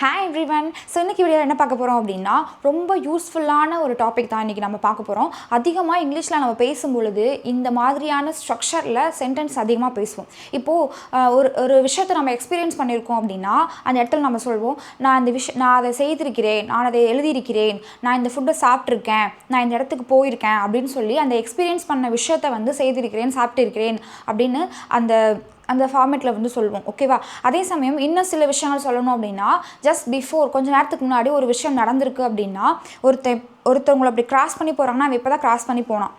Hi everyone. So இன்னைக்கு வீடியோல என்ன பார்க்க போறோம் அப்படினா ரொம்ப யூஸ்ஃபுல்லான ஒரு டாபிக் தான் இன்னைக்கு நம்ம பார்க்க போறோம். அதிகமா இங்கிலீஷ்ல நம்ம பேசும்பொழுது இந்த மாதிரியான ஸ்ட்ரக்சர்ல சென்டென்ஸ் அதிகமா பேசுவோம். இப்போ ஒரு விஷயத்தை நம்ம எக்ஸ்பீரியன்ஸ் பண்ணியிருக்கோம் அப்படினா அந்த இடத்துல நம்ம சொல்வோம் நான் அதை செய்திருக்கிறேன், நான் அதை எழுதியிருக்கிறேன், நான் இந்த ஃபுட்டை சாப்பிட்டிருக்கேன், நான் இந்த இடத்துக்கு போயிருக்கேன் அப்படின்னு சொல்லி அந்த எக்ஸ்பீரியன்ஸ் பண்ண விஷயத்தை வந்து செய்திருக்கிறேன், சாப்பிட்டிருக்கிறேன் அப்படின்னு அந்த ஃபார்மேட்டில் வந்து சொல்லுவோம். ஓகேவா? அதே சமயம் இன்னும் சில விஷயங்கள் சொல்லணும் அப்படின்னா ஜஸ்ட் பிஃபோர் கொஞ்சம் நேரத்துக்கு முன்னாடி ஒரு விஷயம் நடந்திருக்கு அப்படின்னா ஒருத்தவங்களை அப்படி கிராஸ் பண்ணி போகிறாங்கன்னா அவன் இப்போ தான் கிராஸ் பண்ணி போனான்,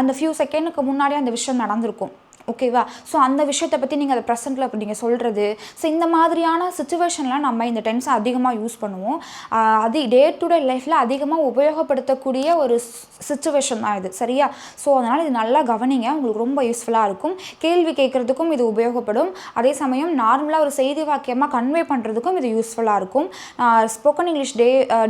அந்த ஃபியூ செகண்டுக்கு முன்னாடி அந்த விஷயம் நடந்திருக்கும். ஓகேவா? ஸோ அந்த விஷயத்தை பற்றி நீங்கள் அதை ப்ரெசென்ட்டில் அப்படி நீங்கள் சொல்கிறது. ஸோ இந்த மாதிரியான சுச்சுவேஷனில் நம்ம இந்த டென்ஸை அதிகமாக யூஸ் பண்ணுவோம். அது டே டு டே லைஃப்பில் அதிகமாக உபயோகப்படுத்தக்கூடிய ஒரு சுச்சுவேஷன் தான் இது. சரியா? ஸோ அதனால் இது நல்லா கவனிங்க, உங்களுக்கு ரொம்ப யூஸ்ஃபுல்லாக இருக்கும். கேள்வி கேட்குறதுக்கும் இது உபயோகப்படும். அதே சமயம் நார்மலாக ஒரு செய்தி வாக்கியமாக கன்வே பண்ணுறதுக்கும் இது யூஸ்ஃபுல்லாக இருக்கும். Spoken English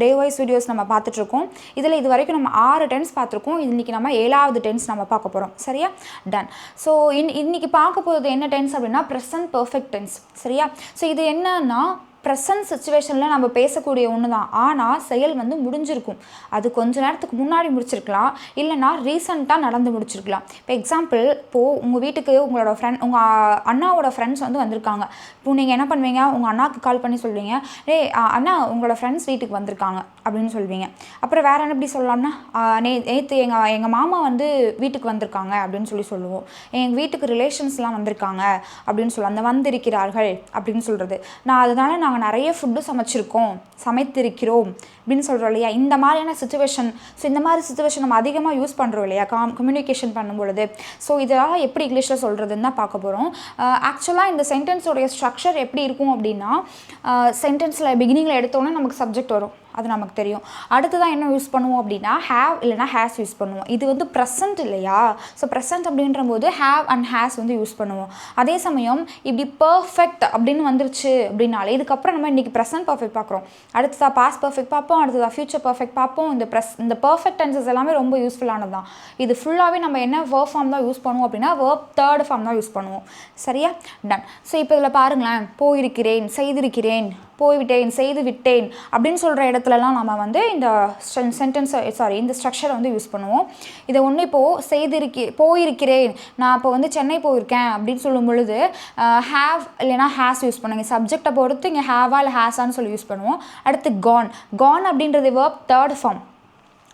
day wise videos நம்ம பார்த்துட்ருக்கோம். இதில் இது வரைக்கும் நம்ம 6 டென்ஸ் பார்த்துருக்கோம். இன்றைக்கி நம்ம 7வது டென்ஸ் நம்ம பார்க்க போகிறோம். சரியா? டன். ஸோ இன்னைக்கு பார்க்க போகிறது என்ன டென்ஸ் அப்படின்னா ப்ரெசன்ட் பர்ஃபெக்ட் டென்ஸ். சரியா? ஸோ இது என்னன்னா ப்ரெசன்ட் சுச்சுவேஷனில் நம்ம பேசக்கூடிய ஒன்று தான், ஆனால் செயல் வந்து முடிஞ்சிருக்கும். அது கொஞ்ச நேரத்துக்கு முன்னாடி முடிச்சிருக்கலாம், இல்லைனா ரீசெண்டாக நடந்து முடிச்சிருக்கலாம். இப்போ எக்ஸாம்பிள், இப்போது உங்கள் வீட்டுக்கு உங்கள் அண்ணாவோட ஃப்ரெண்ட்ஸ் வந்து வந்திருக்காங்க. இப்போ நீங்கள் என்ன பண்ணுவீங்க, உங்கள் அண்ணாவுக்கு கால் பண்ணி சொல்வீங்க, அண்ணா உங்களோட ஃப்ரெண்ட்ஸ் வீட்டுக்கு வந்திருக்காங்க அப்படின்னு சொல்வீங்க. அப்புறம் வேறு என்ன எப்படி சொல்லலாம்னா, நேற்று எங்கள் மாமா வந்து வீட்டுக்கு வந்திருக்காங்க அப்படின்னு சொல்லுவோம். எங்கள் வீட்டுக்கு ரிலேஷன்ஸ்லாம் வந்திருக்காங்க அப்படின்னு சொல்லுவோம். அந்த வந்திருக்கிறார்கள் அப்படின்னு சொல்கிறது. அதனால் நாங்கள் நிறைய ஃபுட்டு சமைத்திருக்கிறோம் அப்படின்னு சொல்கிறோம் இல்லையா? இந்த மாதிரியான சுச்சுவேஷன். ஸோ இந்த மாதிரி சுச்சுவேஷன் நம்ம அதிகமாக யூஸ் பண்ணுறோம் இல்லையா கம்யூனிகேஷன் பண்ணும்பொழுது. ஸோ இதெல்லாம் எப்படி இங்கிலீஷில் சொல்கிறதுன்னு தான் பார்க்க போகிறோம். ஆக்சுவலாக இந்த சென்டென்ஸோடைய ஸ்ட்ரக்சர் எப்படி இருக்கும் அப்படின்னா, சென்டென்ஸில் பிகினிங்கில் எடுத்தோன்னே நமக்கு சப்ஜெக்ட் வரும், அது நமக்கு தெரியும். அடுத்ததான் என்ன யூஸ் பண்ணுவோம் அப்படின்னா ஹேவ் இல்லைனா ஹேஸ் யூஸ் பண்ணுவோம். இது வந்து ப்ரெசன்ட் இல்லையா? ஸோ ப்ரெசன்ட் அப்படின்ற போது ஹேவ் அண்ட் ஹேஸ் வந்து யூஸ் பண்ணுவோம். அதே சமயம் இப்படி பர்ஃபெக்ட் அப்படின்னு வந்துருச்சு அப்படின்னாலே இதுக்கப்புறம் நம்ம இன்றைக்கி ப்ரெசன்ட் பர்ஃபெக்ட் பார்க்குறோம், அடுத்ததாக பாஸ்ட் பர்ஃபெக்ட் பார்ப்போம், அடுத்ததாக ஃபியூச்சர் பர்ஃபெக்ட் பார்ப்போம். இந்த பர்ஃபெக்ட் டென்சஸ் எல்லாமே ரொம்ப யூஸ்ஃபுல்லானது தான். இது ஃபுல்லாகவே நம்ம என்ன வேர்ப் ஃபார்ம் தான் யூஸ் பண்ணுவோம் அப்படின்னா வேர்ப் தேர்ட் ஃபார்ம் தான் யூஸ் பண்ணுவோம். சரியா? டன். ஸோ இப்போ இதில் பாருங்களேன், போயிருக்கிறேன், செய்திருக்கிறேன், போய்விட்டேன், செய்து விட்டேன் அப்படின்னு சொல்கிற இடத்துலலாம் நம்ம வந்து இந்த இந்த ஸ்ட்ரக்சரை வந்து யூஸ் பண்ணுவோம். இதை ஒன்று இப்போது போயிருக்கிறேன், நான் இப்போ வந்து சென்னை போயிருக்கேன் அப்படின்னு சொல்லும் பொழுது ஹேவ் இல்லைனா ஹேஸ் யூஸ் பண்ணுங்க. சப்ஜெக்டை பொறுத்து இங்கே ஹேவா இல்லை ஹேஸான்னு சொல்லி யூஸ் பண்ணுவோம். அடுத்து கான் அப்படின்றது வேர்ப் தேர்ட் ஃபார்ம்.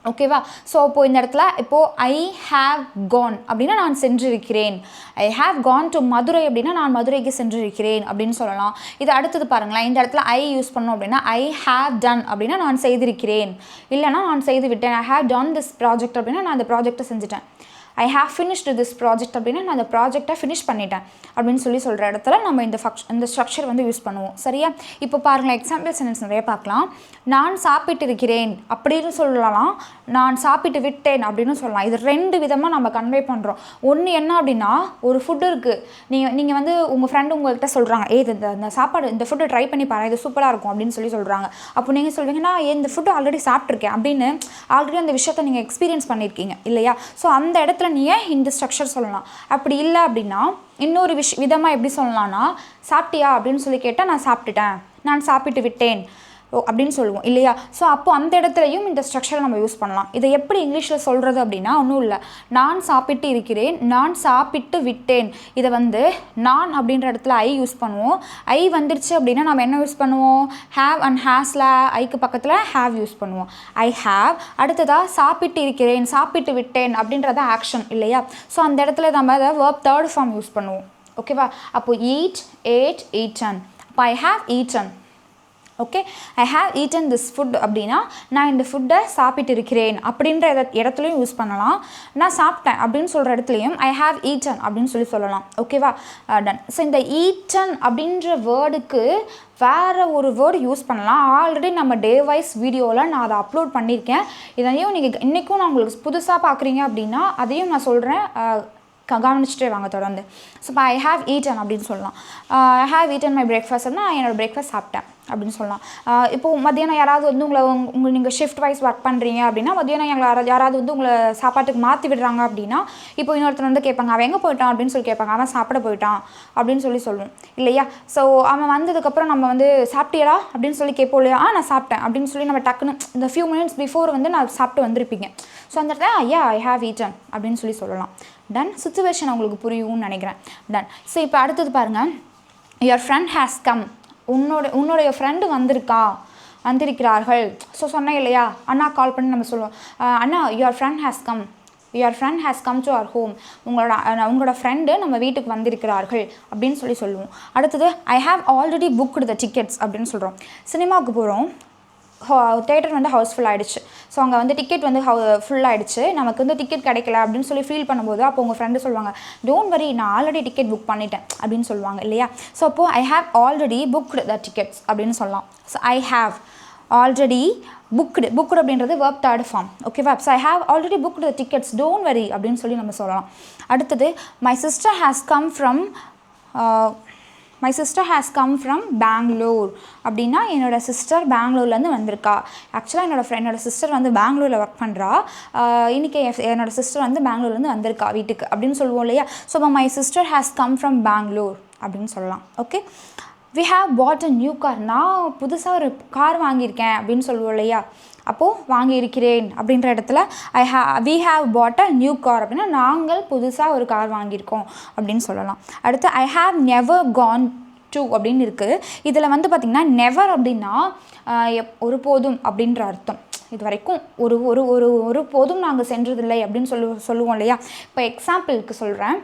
ஓகேவா? ஸோ இப்போது இந்த இடத்துல இப்போது ஐ ஹாவ் கான் அப்படின்னா நான் சென்றிருக்கிறேன். I have gone to Madurai அப்படின்னா நான் மதுரைக்கு சென்றிருக்கிறேன் அப்படின்னு சொல்லலாம். இது அடுத்தது பாருங்களேன், இந்த இடத்துல ஐ யூஸ் பண்ணோம் அப்படின்னா ஐ ஹாவ் டன் அப்படின்னா நான் செய்திருக்கிறேன், இல்லைனா நான் செய்து விட்டேன். I have done this project அப்படின்னா நான் அந்த ப்ராஜெக்டை செஞ்சுட்டேன். I have finished this project அப்படின்னா நான் அந்த ப்ராஜெக்டை ஃபினிஷ் பண்ணிட்டேன் அப்படின்னு சொல்கிற இடத்துல நம்ம இந்த ஸ்ட்ரக்சர் வந்து யூஸ் பண்ணுவோம். சரியா? இப்போ பாருங்களேன், எக்ஸாம்பிள் சென்டென்ஸ் நிறைய பார்க்கலாம். நான் சாப்பிட்டு இருக்கிறேன் அப்படின்னு சொல்லலாம், நான் சாப்பிட்டு விட்டேன் அப்படின்னு சொல்லலாம். இது 2 விதமாக நம்ம கன்வே பண்ணுறோம். ஒன்று என்ன அப்படின்னா, ஒரு ஃபுட்டு இருக்குது, நீங்கள் வந்து உங்கள் ஃப்ரெண்டு உங்கள்கிட்ட சொல்கிறாங்க, இந்த சாப்பாடு இந்த ஃபுட்டு ட்ரை பண்ணி பாரு, இது சூப்பராக இருக்கும் அப்படின்னு சொல்கிறாங்க. அப்போ நீங்கள் சொல்வீங்கன்னா இந்த ஃபுட்டு ஆல்ரெடி சாப்பிட்ருக்கேன் அப்படின்னு ஆல்ரெடி அந்த விஷயத்தை நீங்கள் எக்ஸ்பீரியன்ஸ் பண்ணியிருக்கீங்க இல்லையா? ஸோ அந்த இடத்துல நீங்கள் இந்த ஸ்ட்ரக்சர் சொல்லலாம். அப்படி இல்லை அப்படின்னா இன்னொரு விதமாக எப்படி சொல்லலாம்னா, சாப்பிட்டியா அப்படின்னு சொல்லி கேட்டால் நான் சாப்பிட்டுட்டேன், நான் சாப்பிட்டு விட்டேன் அப்படின்னு சொல்லுவோம் இல்லையா? ஸோ அப்போ அந்த இடத்துலையும் இந்த ஸ்ட்ரக்சரை நம்ம யூஸ் பண்ணலாம். இதை எப்படி இங்கிலீஷில் சொல்கிறது அப்படின்னா ஒன்றும் இல்லை, நான் சாப்பிட்டு இருக்கிறேன், நான் சாப்பிட்டு விட்டேன். இதை வந்து நான் அப்படின்ற இடத்துல ஐ யூஸ் பண்ணுவோம். ஐ வந்துருச்சு அப்படின்னா நம்ம என்ன யூஸ் பண்ணுவோம், ஹேவ் அண்ட் ஹேஸில் ஐக்கு பக்கத்தில் ஹேவ் யூஸ் பண்ணுவோம். I have. அடுத்ததாக சாப்பிட்டு இருக்கிறேன், சாப்பிட்டு விட்டேன் அப்படின்றத ஆக்ஷன் இல்லையா? ஸோ அந்த இடத்துல நம்ம அதை வேர்ப் தேர்ட் ஃபார்ம் யூஸ் பண்ணுவோம். ஓகேவா? அப்போது ஈட், ஏட், ஈட்டன். அப்போ I have eaten. Okay, I have eaten this food அப்படின்னா நான் இந்த ஃபுட்டை சாப்பிட்டு இருக்கிறேன் அப்படின்ற இடத்துலையும் யூஸ் பண்ணலாம். நான் சாப்பிட்டேன் அப்படின்னு சொல்கிற இடத்துலையும் ஐ ஹாவ் ஈட்டன் அப்படின்னு சொல்லலாம். ஓகேவா? டன். ஸோ இந்த ஈட்டன் அப்படின்ற வேர்டுக்கு வேறு ஒரு வேர்டு யூஸ் பண்ணலாம். ஆல்ரெடி நம்ம டே வைஸ் வீடியோவில் நான் அதை அப்லோட் பண்ணியிருக்கேன். இதையும் நீங்கள் இன்றைக்கும் நான் உங்களுக்கு புதுசாக பார்க்குறீங்க அப்படின்னா அதையும் நான் சொல்கிறேன், கவனிச்சுட்டே வாங்க தொடர்ந்து. ஸோ இப்போ ஐ ஹாவ் ஈட்டன் அப்படின்னு சொல்லலாம். ஐ ஹாவ் ஈட்டன் மை பிரேக்ஃபாஸ்ட்னா என்னோடய பிரேக்ஃபாஸ்ட் சாப்பிட்டேன். அப்படின்னு சொல்லலாம். இப்போது மத்தியானம் யாராவது வந்து உங்களை நீங்கள் ஷிஃப்ட் வைஸ் ஒர்க் பண்ணுறீங்க அப்படின்னா மத்தியானம் யாராவது வந்து உங்களை சாப்பாட்டுக்கு மாற்றி விடுறாங்க அப்படின்னா இப்போ இன்னொருத்தர் வந்து கேட்பாங்க அவன் எங்கே போயிட்டான் அப்படின்னு சொல்லி கேட்பாங்க. அவன் சாப்பிட போயிட்டான் அப்படின்னு சொல்லுவோம் இல்லையா. ஸோ அவன் வந்ததுக்கப்புறம் நம்ம வந்து சாப்பிட்டியடா அப்படின்னு சொல்லி கேட்போம் இல்லையா. நான் சாப்பிட்டேன் அப்படின்னு சொல்லி நம்ம டக்குன்னு இந்த ஃபியூ மினிட்ஸ் பிஃபோர் வந்து நான் சாப்பிட்டு வந்திருப்பீங்க. ஸோ அந்த இடத்துல ஐ ஹேவ் ஈட்டன் அப்படின்னு சொல்லலாம். டன். சிச்சுவேஷன் உங்களுக்கு புரியும்னு நினைக்கிறேன். டன். ஸோ இப்போ அடுத்தது பாருங்கள். Your friend has come. உன்னுடைய ஃப்ரெண்டு வந்திருக்கிறார்கள். ஸோ சொன்னேன் இல்லையா, அண்ணா கால் பண்ணி நம்ம சொல்லுவோம் அண்ணா your friend has come to our home. உங்களோட ஃப்ரெண்டு நம்ம வீட்டுக்கு வந்திருக்கிறார்கள் அப்படின்னு சொல்லுவோம். அடுத்தது I have already booked the tickets அப்படின்னு சொல்கிறோம். சினிமாவுக்கு போகிறோம், தேட்டர் வந்து ஹவுஸ்ஃபுல் ஆகிடுச்சு. ஸோ அங்கே வந்து டிக்கெட் வந்து ஃபுல்லாகிடுச்சு, நமக்கு வந்து டிக்கெட் கிடைக்கல அப்படின்னு சொல்லி ஃபீல் பண்ணும்போது அப்போ உங்கள் ஃப்ரெண்டு சொல்லுவாங்க டோன்ட் வரி நான் ஆல்ரெடி டிக்கெட் புக் பண்ணிட்டேன் அப்படின்னு சொல்லுவாங்க இல்லையா. ஸோ அப்போது I have already booked the tickets அப்படின்னு சொல்லலாம். So I have already booked அப்படின்றது verb third form. ஓகேவா. So I have already booked the tickets don't worry அப்படின்னு சொல்லி நம்ம சொல்லலாம். அடுத்தது my sister has come from Bangalore அப்படின்னா என்னோடய சிஸ்டர் பெங்களூர்லேருந்து வந்திருக்கா. ஆக்சுவலாக என்னோடய சிஸ்டர் வந்து பெங்களூரில் ஒர்க் பண்ணுறா. இன்றைக்கி என்னோடய சிஸ்டர் வந்து பெங்களூர்லேருந்து வந்திருக்கா வீட்டுக்கு அப்படின்னு சொல்லுவோம் இல்லையா. So my sister has come from Bangalore அப்படின்னு சொல்லலாம். Okay. We have bought a new car. நான் புதுசாக ஒரு கார் வாங்கியிருக்கேன் அப்படின்னு சொல்லுவோம் இல்லையா. அப்போது வாங்கியிருக்கிறேன் அப்படின்ற இடத்துல we have bought a new car அப்படின்னா நாங்கள் புதுசாக ஒரு கார் வாங்கியிருக்கோம் அப்படின்னு சொல்லலாம். அடுத்து I have never gone to அப்படின்னு இருக்குது. இதில் வந்து பார்த்திங்கன்னா நெவர் அப்படின்னா ஒருபோதும் அப்படின்ற அர்த்தம். இது வரைக்கும் ஒரு போதும் நாங்கள் சென்றதில்லை அப்படின்னு சொல்லுவோம் இல்லையா. இப்போ எக்ஸாம்பிளுக்கு சொல்கிறேன்.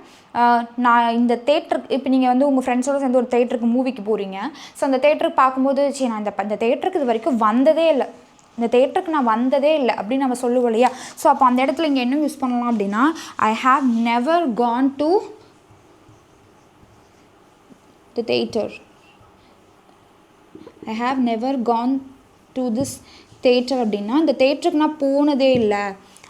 நான் இந்த தேட்டருக்கு இப்போ நீங்கள் வந்து உங்கள் ஃப்ரெண்ட்ஸோடு சேர்ந்து ஒரு தேட்டருக்கு மூவிக்கு போகிறீங்க. ஸோ அந்த தேட்டருக்கு பார்க்கும்போது சரி நான் இந்த தேட்டருக்கு இது வரைக்கும் வந்ததே இல்லை, இந்த தேட்டருக்கு நான் வந்ததே இல்லை அப்படின்னு நம்ம சொல்லுவோம் இல்லையா. ஸோ அப்போ அந்த இடத்துல இங்கே என்ன யூஸ் பண்ணலாம் அப்படின்னா ஐ have never gone to the theatre. I have never gone to this theatre அப்படின்னா இந்த தேட்டருக்கு நான் போனதே இல்லை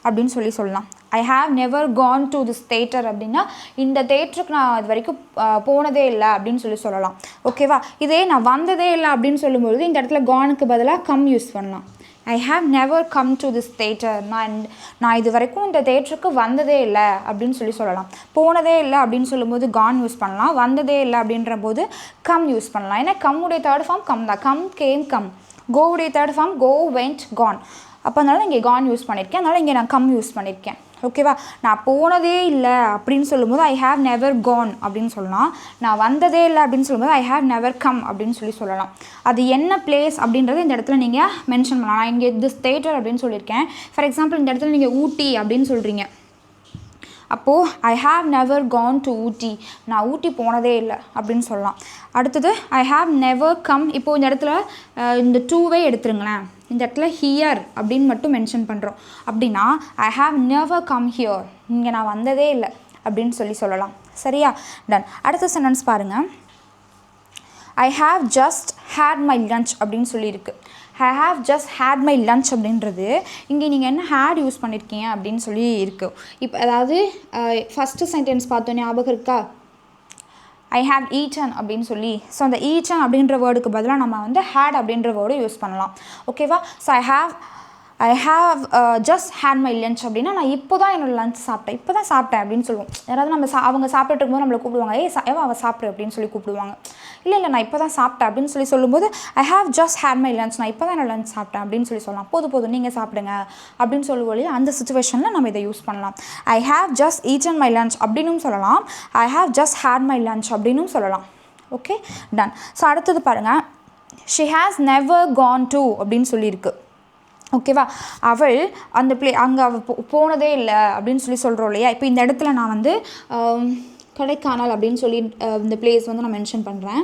அப்படின்னு சொல்லலாம். I have never gone to this theatre அப்படின்னா இந்த தேட்டருக்கு நான் இது வரைக்கும் போனதே இல்லை அப்படின்னு சொல்லலாம். ஓகேவா. இதே நான் வந்ததே இல்லை அப்படின்னு சொல்லும்பொழுது இந்த இடத்துல கானுக்கு பதிலாக கம் யூஸ் பண்ணலாம். I have never come to this theatre. நான் இது வரைக்கும் இந்த தேட்டருக்கு வந்ததே இல்லை அப்படின்னு சொல்லலாம். போனதே இல்லை அப்படின்னு சொல்லும்போது கான் யூஸ் பண்ணலாம். வந்ததே இல்லை அப்படின்ற போது கம் யூஸ் பண்ணலாம். ஏன்னா கம்முடைய தேர்ட் ஃபார்ம் கம் தான். Come came come. கோவுடைய third form go went gone. அப்போ அதனால இங்கே கான் யூஸ் பண்ணியிருக்கேன், அதனால் இங்கே நான் கம் யூஸ் பண்ணியிருக்கேன். ஓகேவா. நான் போனதே இல்லை அப்படின்னு சொல்லும்போது ஐ ஹாவ் நெவர் கான் அப்படின்னு சொல்லலாம். நான் வந்ததே இல்லை அப்படின்னு சொல்லும்போது ஐ ஹாவ் நெவர் கம் அப்படின்னு சொல்லலாம். அது என்ன பிளேஸ் அப்படின்றது இந்த இடத்துல நீங்கள் மென்ஷன் பண்ணலாம். நான் இங்கே திஸ் தேட்டர் அப்படின்னு சொல்லியிருக்கேன். ஃபார் எக்ஸாம்பிள் இந்த இடத்துல நீங்கள் ஊட்டி அப்படின்னு சொல்கிறீங்க. அப்போது I have never gone to Ooty. நான் ஊட்டி போனதே இல்லை அப்படின்னு சொல்லலாம். அடுத்தது ஐ ஹாவ் நெவர் கம். இப்போது இந்த இடத்துல இந்த டூவே எடுத்துருங்களேன். இந்த இடத்துல ஹியர் அப்படின்னு மட்டும் மென்ஷன் பண்ணுறோம் அப்படின்னா ஐ ஹாவ் நெவர் கம் ஹியர். இங்கே நான் வந்ததே இல்லை அப்படின்னு சொல்லலாம். சரியா. டன். அடுத்த சென்டென்ஸ் பாருங்கள். I have just had my lunch அப்படின்னு சொல்லியிருக்கு. I have just had my lunch அப்படின்றது இங்கே நீங்கள் என்ன ஹேட் யூஸ் பண்ணியிருக்கீங்க அப்படின்னு சொல்லி இருக்கு. இப்போ அதாவது ஃபஸ்ட்டு சென்டென்ஸ் பார்த்தோம் ஞாபகம் இருக்கா. ஐ ஹாவ் ஈட்டன் அப்படின்னு சொல்லி. ஸோ அந்த ஈட்டன் அப்படின்ற வேர்டுக்கு பதிலாக நம்ம வந்து ஹேட் அப்படின்ற வேர்டு யூஸ் பண்ணலாம். ஓகேவா. So I have just had my lunch அப்படின்னா நான் இப்போ தான் என்னோடய லன்ச் சாப்பிட்டேன் அப்படின்னு சொல்லுவோம். யாராவது அவங்க சாப்பிட்டுட்டு இருக்கும்போது நம்மளை கூப்பிடுவாங்க அவள் சாப்பிடு அப்படின்னு சொல்லி கூப்பிடுவாங்க. இல்லை நான் இப்போ தான் சாப்பிட்டேன் அப்படின்னு சொல்லும்போது I have just had my lunch. நான் இப்போ தான் என்னோட லன்ச் சாப்பிட்டேன் அப்படின்னு சொல்லலாம். போதும் நீங்கள் சாப்பிடுங்க அப்படின்னு சொல்லுவோம் இல்லையா. அந்த சிச்சுவேஷனில் நம்ம இதை யூஸ் பண்ணலாம். I have just eaten my lunch அப்படின்னும் சொல்லலாம். I have just had my lunch அப்படின்னும் சொல்லலாம். ஓகே. டன். ஸோ அடுத்தது பாருங்கள். She has never gone to அப்படின்னு சொல்லியிருக்கு. ஓகேவா. அவள் அந்த அங்கே அவள் போனதே இல்லை அப்படின்னு சொல்கிறோம் இல்லையா. இப்போ இந்த இடத்துல நான் வந்து கொடைக்கானல் அப்படின்னு சொல்லி இந்த பிளேஸ் வந்து நான் மென்ஷன் பண்ணுறேன்.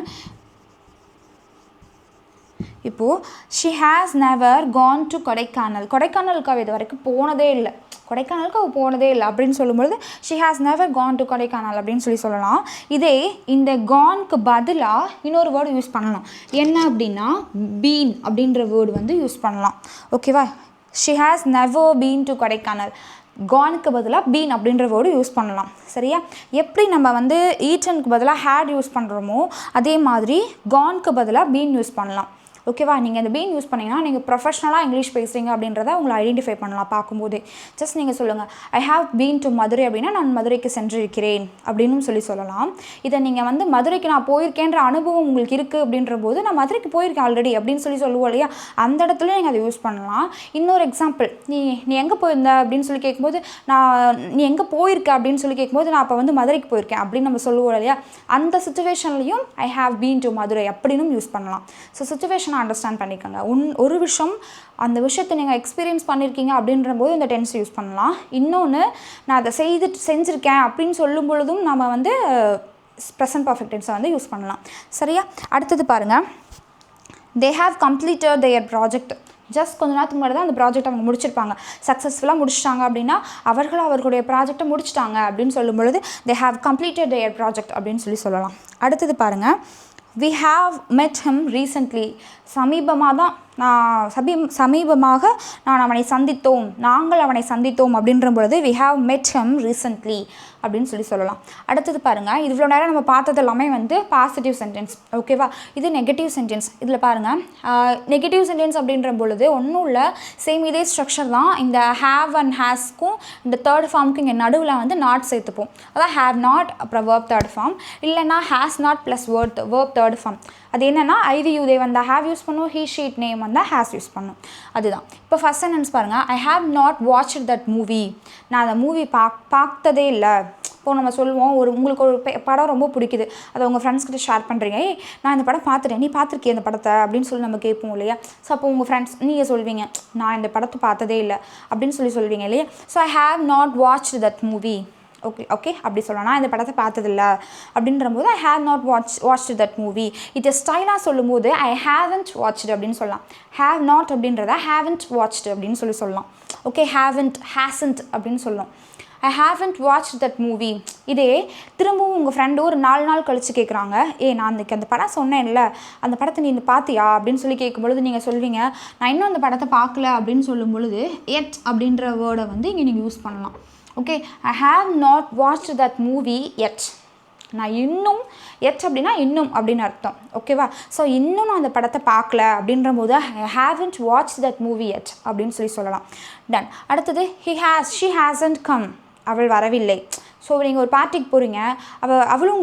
இப்போது she has never gone to கொடைக்கானலுக்கு அவள் இது வரைக்கும் போனதே இல்லை. கொடைக்கானலுக்கு அவள் போனதே இல்லை அப்படின்னு சொல்லும்பொழுது she has never gone to Kodaikanal அப்படின்னு சொல்லலாம். இதே இந்த கான்க்கு பதிலாக இன்னொரு வேர்டு யூஸ் பண்ணலாம். என்ன அப்படின்னா பீன் அப்படின்ற வேர்டு வந்து யூஸ் பண்ணலாம். ஓகேவா. She has never been to Kodaikanal. கானுக்கு பதிலாக பீன் அப்படின்ற வேர்டு யூஸ் பண்ணலாம். சரியா. எப்படி நம்ம வந்து ஈட்டனுக்கு பதிலாக ஹேட் யூஸ் பண்ணுறோமோ அதே மாதிரி கானுக்கு பதிலாக பீன் யூஸ் பண்ணலாம். ஓகேவா? நீங்கள் இந்த பீன் யூஸ் பண்ணிங்கன்னா நீங்கள் ப்ரொஃபஷ்னலாக இங்கிலீஷ் பேசுகிறீங்க அப்படின்றத உங்களை ஐடென்டிஃபை பண்ணலாம் பார்க்கும்போதே. ஜஸ்ட் நீங்கள் சொல்லுங்கள், ஐ ஹாவ் பீன் டு மதுரை அப்படின்னா நான் மதுரைக்கு சென்றிருக்கிறேன் அப்படின்னு சொல்லலாம். இதை நீங்கள் வந்து மதுரைக்கு நான் போயிருக்கேன்ற அனுபவம் உங்களுக்கு இருக்குது அப்படின்ற போது நான் மதுரைக்கு போயிருக்கேன் ஆல்ரெடி அப்படின்னு சொல்லுவோம் இல்லையா? அந்த இடத்துல நீங்கள் அதை யூஸ் பண்ணலாம். இன்னொரு எக்ஸாம்பிள், நீ எங்கே போயிருந்த அப்படின்னு சொல்லி கேட்கும்போது நீ எங்கே போயிருக்க அப்படின்னு சொல்லி கேட்கும்போது நான் அப்போ வந்து மதுரைக்கு போயிருக்கேன் அப்படின்னு நம்ம சொல்லுவோம் இல்லையா? அந்த சுச்சுவேஷன்லையும் I have been to Madurai அப்படின்னு யூஸ் பண்ணலாம். ஸோ சுச்சுவேஷனை அண்டர்ஸ்டாண்ட் பண்ணிக்கோங்க. ஒரு விஷயம், அந்த விஷயத்தை நீங்கள் எக்ஸ்பீரியன்ஸ் பண்ணியிருக்கீங்க அப்படின்ற போது இந்த டென்ஸ் யூஸ் பண்ணலாம். இன்னொன்று, நான் அதை செஞ்சுருக்கேன் அப்படின்னு சொல்லும் பொழுதும் நம்ம வந்து ப்ரெசன்ட் பர்ஃபெக்ட் டென்ஸை வந்து யூஸ் பண்ணலாம். சரியா? அடுத்தது பாருங்கள், they have completed their project. Just கொஞ்ச நேரத்துக்கு முன்னாடி தான் அந்த ப்ராஜெக்ட் அவங்க முடிச்சிருப்பாங்க. சக்ஸஸ்ஃபுல்லாக முடிச்சிட்டாங்க அப்படின்னா அவர்களுடைய ப்ராஜெக்டை முடிச்சிட்டாங்க அப்படின்னு சொல்லும் பொழுது they have completed their project அப்படின்னு சொல்லலாம். அடுத்தது பாருங்கள், we have met him recently. சமீபமாக நாங்கள் அவனை சந்தித்தோம் அப்படின்ற பொழுது we have met him recently அப்படின்னு சொல்லலாம். அடுத்தது பாருங்கள், இது இவ்வளோ நேரம் நம்ம பார்த்தது எல்லாமே வந்து பாசிட்டிவ் சென்டென்ஸ். ஓகேவா? இது நெகட்டிவ் சென்டென்ஸ். இதில் பாருங்கள், நெகட்டிவ் சென்டென்ஸ் அப்படின்ற பொழுது ஒன்றும் இல்லை, சேம் இதே ஸ்ட்ரக்சர் தான். இந்த ஹேவ் அண்ட் ஹேஸ்க்கும் இந்த தேர்ட் ஃபார்முக்கு இங்கே நடுவில் வந்து நாட் சேர்த்துப்போம். அதான் ஹேவ் நாட், அப்புறம் வேர்ப் தேர்ட் ஃபார்ம், இல்லைனா has not plus verb third form. அது என்னென்னா ஐவி யூ தே வந்தால் ஹேவ் யூஸ் பண்ணுவோம், ஹீ ஷீட் நேம் வந்தால் ஹேஸ் யூஸ் பண்ணும். அதுதான். இப்போ ஃபர்ஸ்ட் சென்டென்ஸ் பாருங்கள், I have not watched that movie. நான் அந்த மூவி பார்த்ததே இல்லை. இப்போது நம்ம சொல்லுவோம், உங்களுக்கு ஒரு படம் ரொம்ப பிடிக்குது, அதை உங்கள் ஃப்ரெண்ட்ஸ்கிட்ட ஷேர் பண்ணுறீங்க, நான் இந்த படம் பார்த்துட்டேன், நீ பார்த்துருக்கே இந்த படத்தை அப்படின்னு சொல்லி நம்ம கேட்போம் இல்லையா? ஸோ அப்போ உங்கள் ஃப்ரெண்ட்ஸ் நீங்கள் சொல்வீங்க, நான் இந்த படத்தை பார்த்ததே இல்லை அப்படின்னு சொல்லுவீங்க இல்லையா? So I have not watched that movie. Okay அப்படி சொல்லலாம். நான் இந்த படத்தை பார்த்ததில்ல அப்படின்ற போது I have not watched that movie. இது ஸ்டைலாக சொல்லும்போது ஐ ஹேவன்ட் வாட்ச்டு அப்படின்னு சொல்லலாம். ஹேவ் நாட் அப்படின்றத ஹேவன்ட் வாட்ச்டு அப்படின்னு சொல்லலாம். ஓகே, ஹேசன்ட் அப்படின்னு சொல்லலாம். ஐ ஹேவன்ட் வாட்ச் தட் மூவி. இதே திரும்பவும் உங்கள் ஃப்ரெண்டு ஒரு 4 நாள் கழித்து கேட்குறாங்க, நான் அன்றைக்கி அந்த படம் சொன்னேன்ல, அந்த படத்தை நீ பார்த்தியா அப்படின்னு சொல்லி கேட்கும்பொழுது நீங்கள் சொல்வீங்க, நான் இன்னும் அந்த படத்தை பார்க்கல அப்படின்னு சொல்லும் பொழுது எட் அப்படின்ற வேர்டை வந்து இங்கே நீங்கள் யூஸ் பண்ணலாம். Okay, I have not watched that movie yet. நான் இன்னும், எட் அப்படின்னா இன்னும் அப்படின்னு அர்த்தம். ஓகேவா? ஸோ இன்னும் நான் அந்த படத்தை பார்க்கல அப்படின்ற போது I haven't watch that movie yet அப்படின்னு சொல்லலாம். டன். அடுத்தது ஷி ஹேசன்ட் கம். அவள் வரவில்லை. ஸோ நீங்கள் ஒரு பார்ட்டிக்கு போகிறீங்க, அவளும்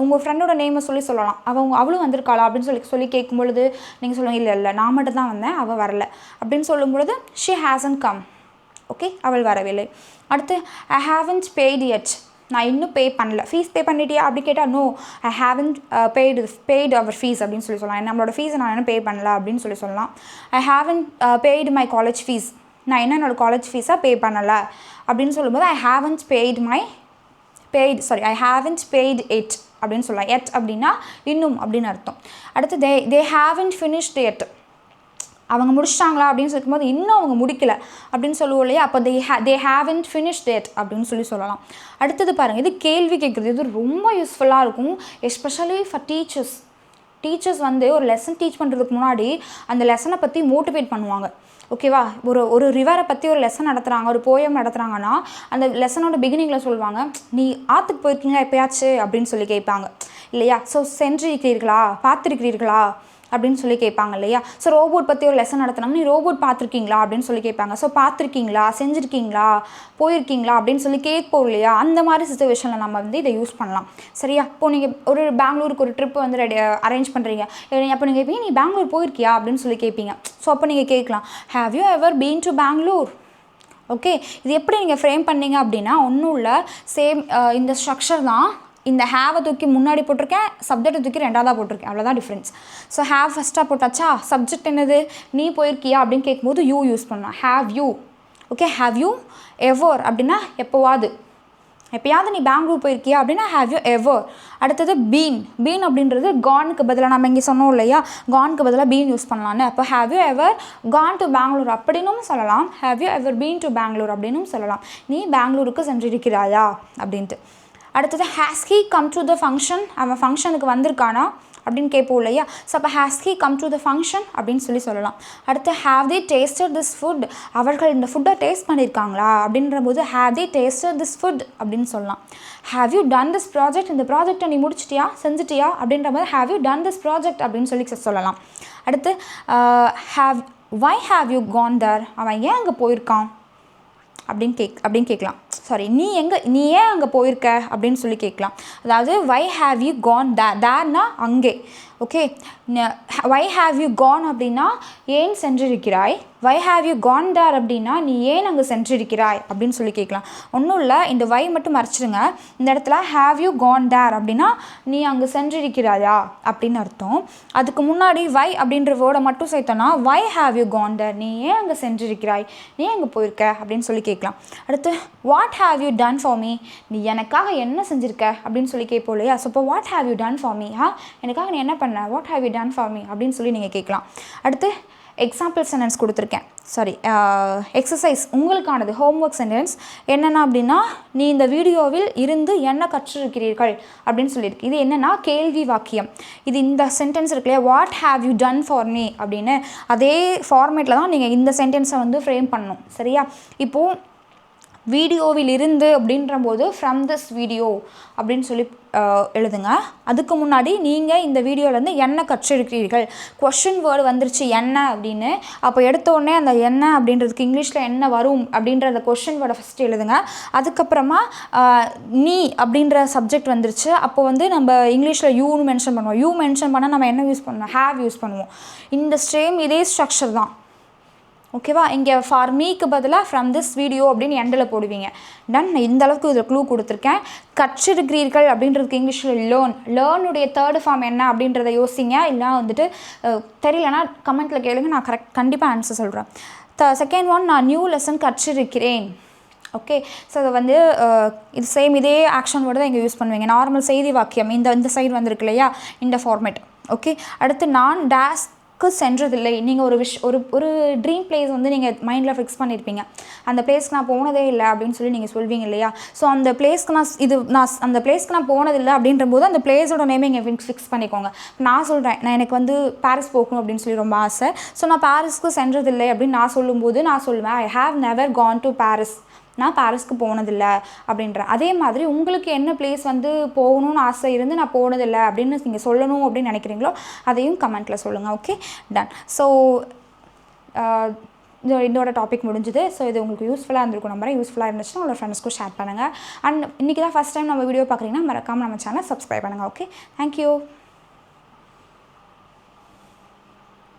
உங்கள் ஃப்ரெண்டோட நேமை சொல்லலாம், அவளும் வந்திருக்காளா அப்படின்னு சொல்லி கேட்கும்பொழுது நீங்கள் சொல்லுங்கள், இல்லை நான் மட்டும் தான் வந்தேன், அவள் வரல அப்படின்னு சொல்லும்பொழுது ஷி ஹேசன்ட் கம். ஓகே, அவள் வரவில்லை. அடுத்து ஐ ஹேவன்ட் பெய்டு எட். நான் இன்னும் பே பண்ணல. ஃபீஸ் பே பண்ணிட்டியா அப்படி கேட்டால் no, I haven't paid our fees அப்படின்னு சொல்லலாம். நம்மளோட ஃபீஸை நான் இன்னும் பே பண்ணல அப்படின்னு சொல்லலாம். ஐ haven't paid my college fees. நான் இன்னும் என்னோடய காலேஜ் ஃபீஸாக பே பண்ணலை அப்படின்னு சொல்லும்போது ஐ ஹேவன்ட் பெய்டு இட் அப்படின்னு சொல்லலாம். எட் அப்படின்னா இன்னும் அப்படின்னு அர்த்தம். அடுத்து தே ஹேவன்ட் ஃபினிஷ்ட் எட். அவங்க முடிச்சிட்டாங்களா அப்படின்னு சொல்லும்போது இன்னும் அவங்க முடிக்கல அப்படின்னு சொல்லுவோம் இல்லையா? அப்போ தே ஹேவன்ட் ஃபினிஷ்ட் இட் அப்படின்னு சொல்லலாம். அடுத்தது பாருங்கள், இது கேள்வி கேட்குறது. இது ரொம்ப யூஸ்ஃபுல்லாக இருக்கும், எஸ்பெஷலி ஃபார் டீச்சர்ஸ் வந்து ஒரு லெசன் டீச் பண்ணுறதுக்கு முன்னாடி அந்த லெசனை பற்றி மோட்டிவேட் பண்ணுவாங்க. ஓகேவா? ஒரு ரிவரை பற்றி ஒரு லெசன் நடத்துகிறாங்க, ஒரு போயம் நடத்துகிறாங்கன்னா அந்த லெசனோட பிகினிங்கில் சொல்லுவாங்க, நீ ஆற்றுக்கு போயிருக்கீங்களா எப்பயாச்சு அப்படின்னு சொல்லி கேட்பாங்க இல்லையா? ஸோ சென்றிருக்கிறீர்களா, பார்த்துருக்கிறீர்களா அப்படின்னு சொல்லி கேட்பாங்க இல்லையா? ஸோ ரோபோட் பற்றி ஒரு லெசன் நடத்தினாங்க, நீ ரோபோட் பார்த்துருக்கீங்களா அப்படின்னு சொல்லி கேட்பாங்க. ஸோ பார்த்துருக்கீங்களா, செஞ்சுருக்கீங்களா, போயிருக்கீங்களா அப்படின்னு சொல்லி கேட்போம் இல்லையா? அந்த மாதிரி சிச்சுவேஷனில் நம்ம வந்து இதை யூஸ் பண்ணலாம். சரியா? இப்போது நீங்கள் ஒரு பெங்களூருக்கு ஒரு ட்ரிப் வந்து அரேஞ்ச் பண்ணுறீங்க. அப்போ நீங்கள் கேட்பீங்க, நீ பெங்களூர் போயிருக்கியா அப்படின்னு சொல்லி கேட்பீங்க. ஸோ அப்போ நீங்கள் கேட்கலாம், have you ever been to Bangalore? Okay, இது எப்படி நீங்கள் ஃப்ரேம் பண்ணீங்க அப்படின்னா ஒன்றும் இல்லை, சேம் இந்த ஸ்ட்ரக்சர் தான். இந்த ஹேவை தூக்கி முன்னாடி போட்டிருக்கேன், சப்ஜெக்டை தூக்கி 2ஆவதாக போட்டிருக்கேன், அவ்வளோதான் டிஃப்ரென்ஸ். ஸோ ஹேவ் ஃபஸ்ட்டாக போட்டாச்சா, சப்ஜெக்ட் என்னது, நீ போயிருக்கியா அப்படின்னு கேட்கும்போது யூ யூஸ் பண்ணலாம். Have you. Okay, have you எவர் அப்படின்னா எப்போயாவது நீ பெங்களூர் போயிருக்கியா அப்படின்னா ஹேவ் யூ எவர். அடுத்தது பீன் அப்படின்றது கானுக்கு பதிலாக நம்ம இங்கே சொன்னோம் இல்லையா, கானுக்கு பதிலாக பீன் யூஸ் பண்ணலான்னு. அப்போ have you ever gone to Bangalore அப்படின்னும் சொல்லலாம், have you ever been to Bangalore அப்படின்னும் சொல்லலாம். நீ பெங்களூருக்கு சென்றிருக்கிறாயா அப்படின்ட்டு. அடுத்தது has he come to the function. அவன் ஃபங்க்ஷனுக்கு வந்திருக்கானா அப்படின்னு கேட்போம் இல்லையா. ஸோ அப்போ has he come to the function அப்படின்னு சொல்லலாம். அடுத்து have they tasted this food, அவர்கள் இந்த ஃபுட்டை டேஸ்ட் பண்ணியிருக்காங்களா அப்படின்ற போது have they tasted this food அப்படின்னு சொல்லலாம். Have you done this project, இந்த ப்ராஜெக்டை நீ முடிச்சிட்டியா செஞ்சுட்டியா அப்படின்ற போது have you done this project அப்படின்னு சொல்லலாம். அடுத்து வை ஹேவ் யூ கான் தேர், அவன் ஏன் அங்கே போயிருக்கான் அப்படின்னு கேட்கலாம். சாரி, நீ ஏன் அங்கே போயிருக்க அப்படின்னு சொல்லி கேட்கலாம். அதாவது வை ஹேவ் யூ கான் தேர்னா அங்கே. Okay, why have you gone அப்படின்னா ஏன் சென்றிருக்கிறாய், why have you gone there அப்படின்னா நீ ஏன் அங்கே சென்றிருக்கிறாய் அப்படின்னு சொல்லி கேட்கலாம். ஒன்றும் இல்லை, இந்த வை மட்டும் மறைச்சிடுங்க. இந்த இடத்துல ஹேவ் யூ கான் தேர் அப்படின்னா நீ அங்கே சென்றிருக்கிறாயா அப்படின்னு அர்த்தம். அதுக்கு முன்னாடி வை அப்படின்ற வேர்டை மட்டும் சேர்த்தோன்னா வை ஹேவ் யூ கான் தேர், நீ ஏன் அங்கே சென்றிருக்கிறாய், நீ அங்கே போயிருக்க அப்படின்னு சொல்லி கேட்கலாம். அடுத்து what have you done for me, நீ எனக்காக என்ன செஞ்சுருக்க அப்படின்னு சொல்லி கேட்போம் இல்லையா. ஸோ இப்போ what have you done for me, எனக்காக நீ என்ன பண்ண, what have you done for me அப்படின்னு சொல்லி நீங்கள் கேட்கலாம். அடுத்து எக்ஸாம்பிள் சென்டென்ஸ் கொடுத்துருக்கேன், சாரி எக்ஸசைஸ் உங்களுக்கானது, ஹோம்ஒர்க் சென்டென்ஸ் என்னென்னா அப்படின்னா நீ இந்த வீடியோவில் இருந்து என்ன கற்றிருக்கிறீர்கள் அப்படின்னு சொல்லியிருக்கு. இது என்னென்னா கேள்வி வாக்கியம். இது இந்த சென்டென்ஸ் இருக்கு இல்லையா, what have you done for me அப்படின்னு அதே ஃபார்மேட்டில் தான் நீங்கள் இந்த சென்டென்ஸை வந்து ஃப்ரேம் பண்ணணும். சரியா, இப்போது வீடியோவில் இருந்து அப்படின்ற போது ஃப்ரம் திஸ் வீடியோ அப்படின்னு சொல்லி எழுதுங்க. அதுக்கு முன்னாடி நீங்கள் இந்த வீடியோவிலேருந்து என்ன கற்றிருக்கிறீர்கள், கொஷின் வேர்டு வந்துருச்சு என்ன அப்படின்னு. அப்போ எடுத்தோடனே அந்த என்ன அப்படின்றதுக்கு இங்கிலீஷில் என்ன வரும் அப்படின்ற அந்த கொஷின் வேர்டை ஃபஸ்ட்டு எழுதுங்க. அதுக்கப்புறமா நீ அப்படின்ற சப்ஜெக்ட் வந்துருச்சு. அப்போ வந்து நம்ம இங்கிலீஷில் யூன்னு மென்ஷன் பண்ணுவோம். யூ மென்ஷன் பண்ணால் நம்ம என்ன யூஸ் பண்ணுவோம், ஹேவ் யூஸ் பண்ணுவோம். இந்த சேம் இதே ஸ்ட்ரக்சர் தான். ஓகேவா, இங்கே ஃபார் மீக்கு பதிலாக ஃப்ரம் திஸ் வீடியோ அப்படின்னு எண்டில் போடுவீங்க. டன், இந்த அளவுக்கு இதில் க்ளூ கொடுத்துருக்கேன். கற்றிருக்கிறீர்கள் அப்படின்றதுக்கு இங்கிலீஷில் லேர்னுடைய தேர்டு ஃபார்ம் என்ன அப்படின்றத யோசிங்க. இல்லைனா வந்துட்டு தெரியலனா கமெண்ட்டில் கேளுங்க, நான் கண்டிப்பாக ஆன்சர் சொல்கிறேன். செகண்ட் ஒன், நான் நியூ லெசன் கற்றிருக்கிறேன். ஓகே, ஸோ அதை வந்து இது சேம் இதே ஆக்ஷன் வேர்டு தான் இங்கே யூஸ் பண்ணுவீங்க. நார்மல் செய்தி வாக்கியம் இந்த சைடு வந்துருக்கு இல்லையா, இந்த ஃபார்மேட். ஓகே, அடுத்து நான் சென்றதில்லை. நீங்கள் ஒரு ட்ரீம் பிளேஸ் வந்து நீங்கள் மைண்டில் ஃபிக்ஸ் பண்ணியிருப்பீங்க. அந்த பிளேஸ்க்கு நான் போனதே இல்லை அப்படின்னு சொல்லி நீங்கள் சொல்வீங்க இல்லையா. ஸோ அந்த பிளேஸ்க்கு நான் அந்த பிளேஸ்க்கு நான் போனதில்லை அப்படின்ற போது அந்த பிளேஸோட நேமே இங்கே ஃபிக்ஸ் பண்ணிக்கோங்க. நான் சொல்கிறேன், நான் எனக்கு வந்து பாரிஸ் போகணும் அப்படின்னு சொல்லி ரொம்ப ஆசை. ஸோ நான் பாரிஸ்க்கு சென்றதில்லை அப்படின்னு நான் சொல்லும்போது நான் சொல்லுவேன் ஐ have never gone to Paris, நான் பாரிஸ்க்கு போனதில்லை அப்படின்றேன். அதே மாதிரி உங்களுக்கு என்ன பிளேஸ் வந்து போகணும்னு ஆசை இருந்து நான் போனதில்லை அப்படின்னு நீங்கள் சொல்லணும் அப்படின்னு நினைக்கிறீங்களோ அதையும் கமெண்ட்டில் சொல்லுங்கள். Okay, done. ஸோ இதோட டாபிக் முடிஞ்சுது. ஸோ இது உங்களுக்கு யூஸ்ஃபுல்லாக இருந்திருக்கும் நம்புறேன். யூஸ்ஃபுல்லாக இருந்துச்சுன்னா உங்களோட ஃப்ரெண்ட்ஸ்க்கும் ஷேர் பண்ணுங்கள். அண்ட் இன்றைக்கி தான் ஃபஸ்ட் டைம் நம்ம வீடியோ பார்க்குறீங்கன்னா மறக்காமல் நம்ம சேனல் சப்ஸ்கிரைப் பண்ணுங்கள். Okay, thank you.